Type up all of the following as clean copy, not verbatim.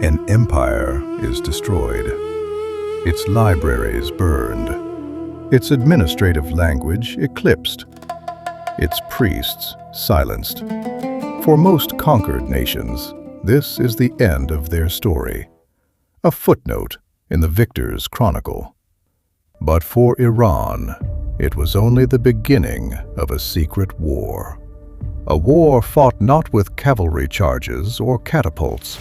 An empire is destroyed, its libraries burned, its administrative language eclipsed, its priests silenced. For most conquered nations, this is the end of their story, a footnote in the victor's chronicle. But for Iran, it was only the beginning of a secret war. A war fought not with cavalry charges or catapults,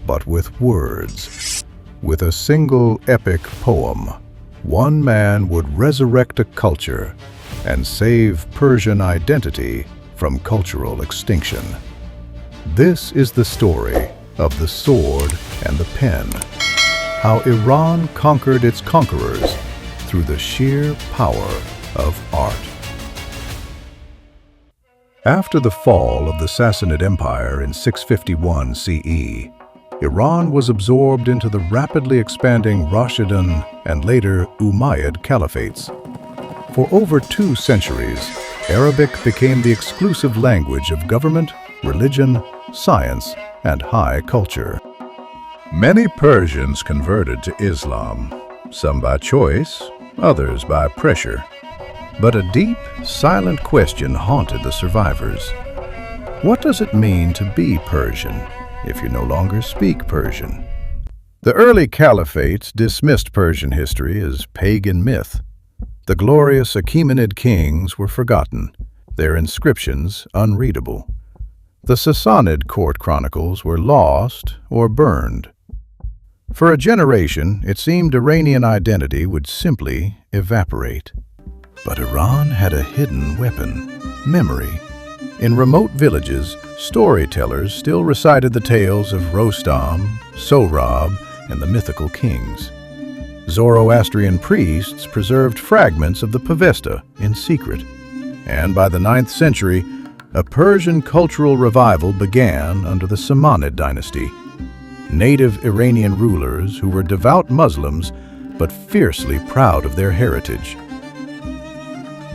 but with words. With a single epic poem, one man would resurrect a culture and save Persian identity from cultural extinction. This is the story of the sword and the pen, how Iran conquered its conquerors through the sheer power of art. After the fall of the Sassanid Empire in 651 CE, Iran was absorbed into the rapidly expanding Rashidun and later Umayyad caliphates. For over 2 centuries, Arabic became the exclusive language of government, religion, science, and high culture. Many Persians converted to Islam, some by choice, others by pressure. But a deep, silent question haunted the survivors. What does it mean to be Persian if you no longer speak Persian? The early caliphates dismissed Persian history as pagan myth. The glorious Achaemenid kings were forgotten, their inscriptions unreadable. The Sassanid court chronicles were lost or burned. For a generation, it seemed Iranian identity would simply evaporate. But Iran had a hidden weapon, memory. In remote villages, storytellers still recited the tales of Rostam, Sohrab, and the mythical kings. Zoroastrian priests preserved fragments of the Pavesta in secret. And by the 9th century, a Persian cultural revival began under the Sassanid dynasty. Native Iranian rulers who were devout Muslims but fiercely proud of their heritage.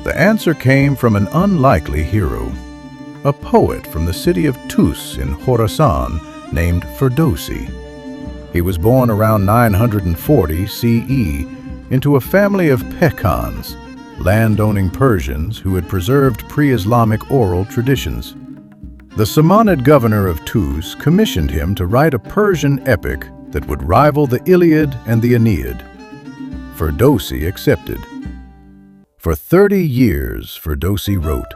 The answer came from an unlikely hero, a poet from the city of Tus in Khorasan named Ferdowsi. He was born around 940 CE into a family of Pekhans, land-owning Persians who had preserved pre-Islamic oral traditions. The Sassanid governor of Tus commissioned him to write a Persian epic that would rival the Iliad and the Aeneid. Ferdowsi accepted. For 30 years, Ferdowsi wrote.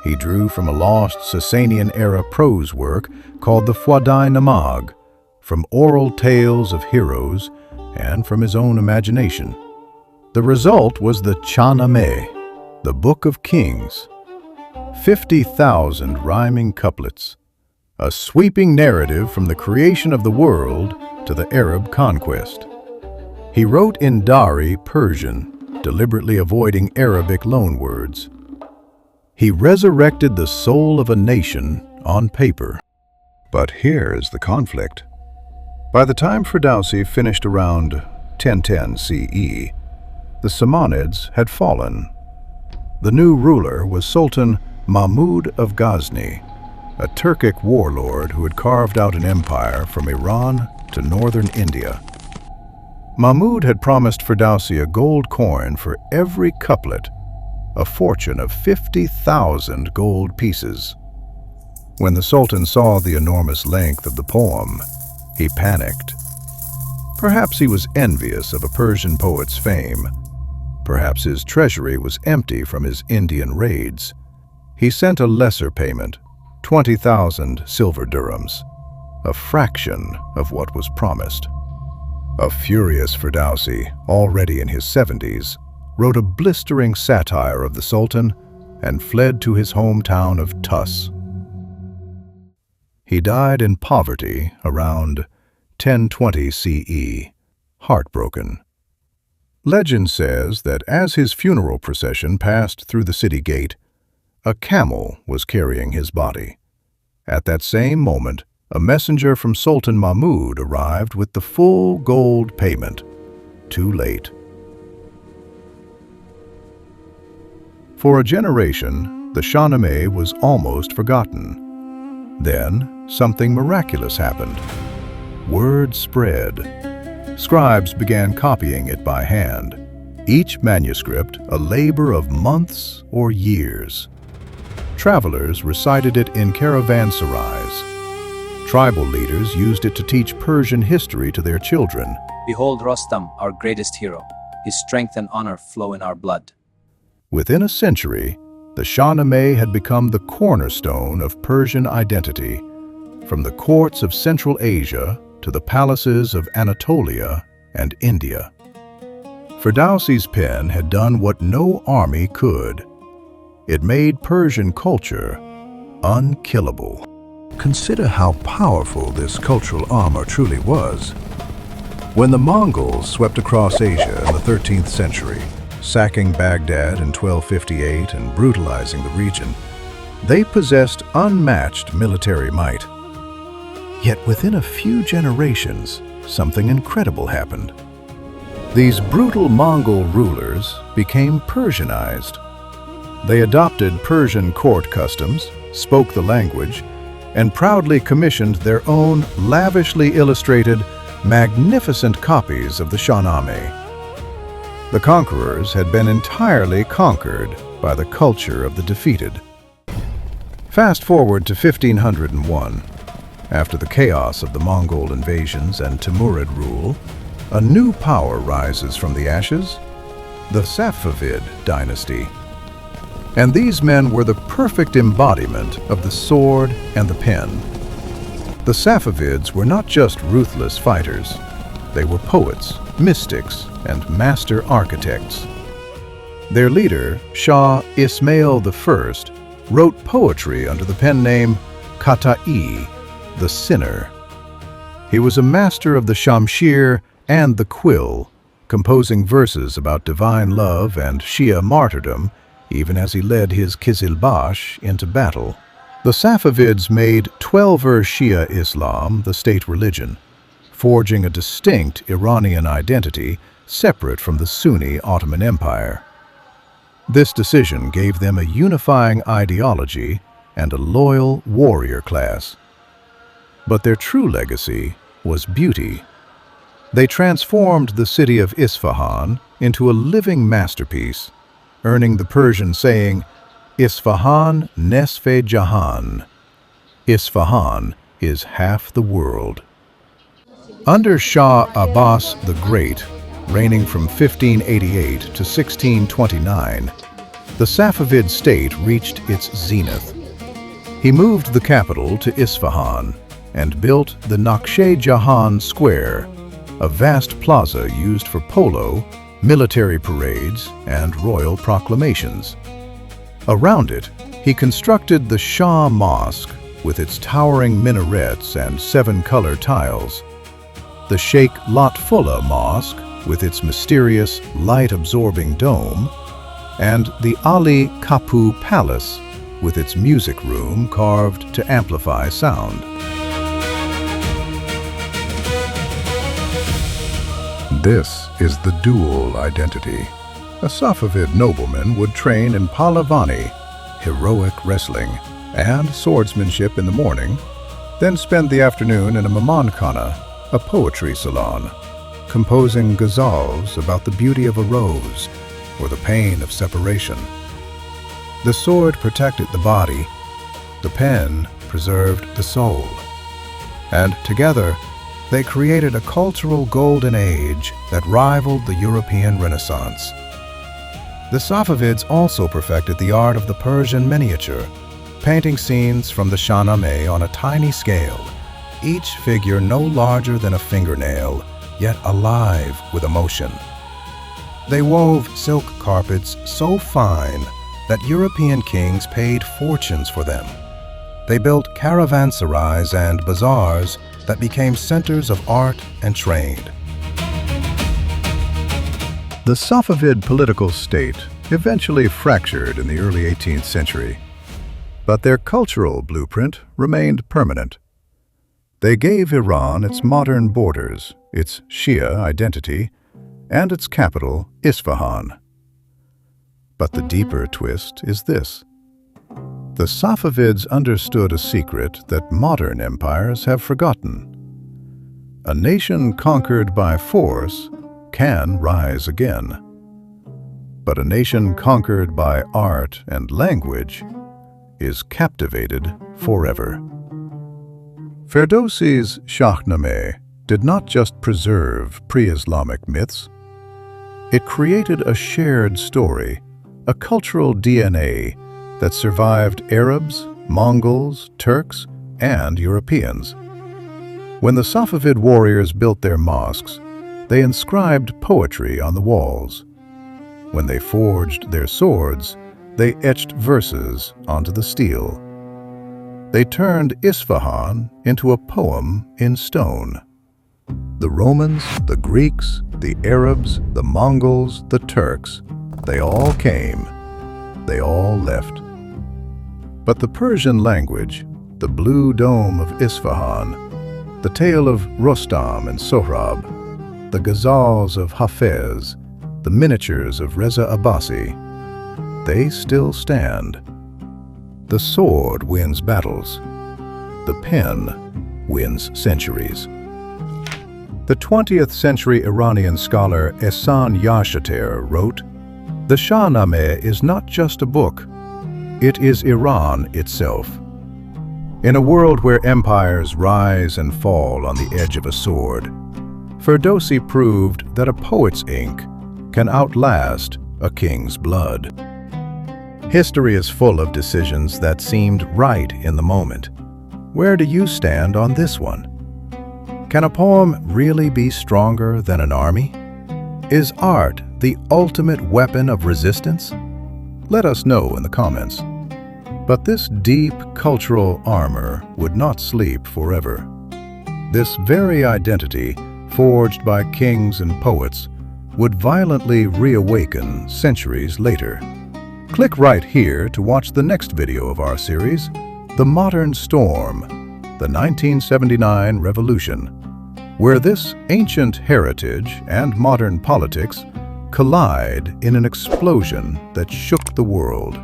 He drew from a lost Sasanian-era prose work called the Fuadai Namag, from oral tales of heroes, and from his own imagination. The result was the Shahnameh, the Book of Kings. 50,000 rhyming couplets, a sweeping narrative from the creation of the world to the Arab conquest. He wrote in Dari Persian, deliberately avoiding Arabic loanwords. He resurrected the soul of a nation on paper. But here's the conflict. By the time Ferdowsi finished around 1010 CE, the Sassanids had fallen. The new ruler was Sultan Mahmud of Ghazni, a Turkic warlord who had carved out an empire from Iran to northern India. Mahmud had promised Ferdowsi a gold coin for every couplet, a fortune of 50,000 gold pieces. When the Sultan saw the enormous length of the poem, he panicked. Perhaps he was envious of a Persian poet's fame. Perhaps his treasury was empty from his Indian raids. He sent a lesser payment, 20,000 silver dirhams, a fraction of what was promised. A furious Ferdowsi, already in his 70s, wrote a blistering satire of the Sultan and fled to his hometown of Tus. He died in poverty around 1020 CE, heartbroken. Legend says that as his funeral procession passed through the city gate, a camel was carrying his body. At that same moment, a messenger from Sultan Mahmud arrived with the full gold payment. Too late. For a generation, the Shahnameh was almost forgotten. Then, something miraculous happened. word spread. Scribes began copying it by hand, each manuscript a labor of months or years. Travelers recited it in caravanserais. Tribal leaders used it to teach Persian history to their children. Behold Rostam, our greatest hero. His strength and honor flow in our blood. Within a century, the Shahnameh had become the cornerstone of Persian identity, from the courts of Central Asia to the palaces of Anatolia and India. Ferdowsi's pen had done what no army could. It made Persian culture unkillable. Consider how powerful this cultural armor truly was. When the Mongols swept across Asia in the 13th century, sacking Baghdad in 1258 and brutalizing the region, they possessed unmatched military might. Yet within a few generations, something incredible happened. These brutal Mongol rulers became Persianized. They adopted Persian court customs, spoke the language, and proudly commissioned their own lavishly illustrated, magnificent copies of the Shahnameh. The conquerors had been entirely conquered by the culture of the defeated. Fast forward to 1501. After the chaos of the Mongol invasions and Timurid rule, a new power rises from the ashes, the Safavid dynasty. And these men were the perfect embodiment of the sword and the pen. The Safavids were not just ruthless fighters. They were poets, mystics, and master architects. Their leader, Shah Ismail I, wrote poetry under the pen name Qata'i, the Sinner. He was a master of the shamshir and the quill, composing verses about divine love and Shia martyrdom, even as he led his Qizilbash into battle. The Safavids made Twelver Shia Islam the state religion, forging a distinct Iranian identity separate from the Sunni Ottoman Empire. This decision gave them a unifying ideology and a loyal warrior class. But their true legacy was beauty. They transformed the city of Isfahan into a living masterpiece, earning the Persian saying, Isfahan nesfe jahan. Isfahan is half the world. Under Shah Abbas the Great, reigning from 1588 to 1629, the Safavid state reached its zenith. He moved the capital to Isfahan and built the Naqsh-e-Jahan Square, a vast plaza used for polo, military parades, and royal proclamations. Around it, he constructed the Shah Mosque with its towering minarets and 7-color tiles, the Sheikh Lotfullah Mosque with its mysterious, light-absorbing dome, and the Ali Kapu Palace with its music room carved to amplify sound. This is the dual identity. A Safavid nobleman would train in Palavani, heroic wrestling, and swordsmanship in the morning, then spend the afternoon in a Mamankana, a poetry salon, composing ghazals about the beauty of a rose or the pain of separation. The sword protected the body, the pen preserved the soul, and together they created a cultural golden age that rivaled the European Renaissance. The Safavids also perfected the art of the Persian miniature, painting scenes from the Shahnameh on a tiny scale, each figure no larger than a fingernail, yet alive with emotion. They wove silk carpets so fine that European kings paid fortunes for them. They built caravanserais and bazaars that became centers of art and trade. The Safavid political state eventually fractured in the early 18th century, but their cultural blueprint remained permanent. They gave Iran its modern borders, its Shia identity, and its capital, Isfahan. But the deeper twist is this. The Safavids understood a secret that modern empires have forgotten. A nation conquered by force can rise again. But a nation conquered by art and language is captivated forever. Ferdowsi's Shahnameh did not just preserve pre-Islamic myths. It created a shared story, a cultural DNA that survived Arabs, Mongols, Turks, and Europeans. When the Safavid warriors built their mosques, they inscribed poetry on the walls. When they forged their swords, they etched verses onto the steel. They turned Isfahan into a poem in stone. The Romans, the Greeks, the Arabs, the Mongols, the Turks, they all came, they all left. But the Persian language, the blue dome of Isfahan, the tale of Rostam and Sohrab, the ghazals of Hafez, the miniatures of Reza Abbasi, they still stand. The sword wins battles. The pen wins centuries. The 20th century Iranian scholar Ehsan Yashater wrote, "The Shahnameh is not just a book, it is Iran itself." In a world where empires rise and fall on the edge of a sword, Ferdowsi proved that a poet's ink can outlast a king's blood. History is full of decisions that seemed right in the moment. Where do you stand on this one? Can a poem really be stronger than an army? Is art the ultimate weapon of resistance? Let us know in the comments. But this deep cultural armor would not sleep forever. This very identity, forged by kings and poets, would violently reawaken centuries later. Click right here to watch the next video of our series, The Modern Storm, the 1979 Revolution, where this ancient heritage and modern politics collide in an explosion that shook the world.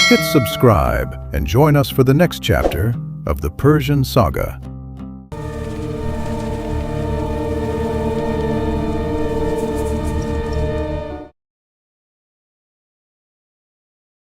Hit subscribe and join us for the next chapter of the Persian saga.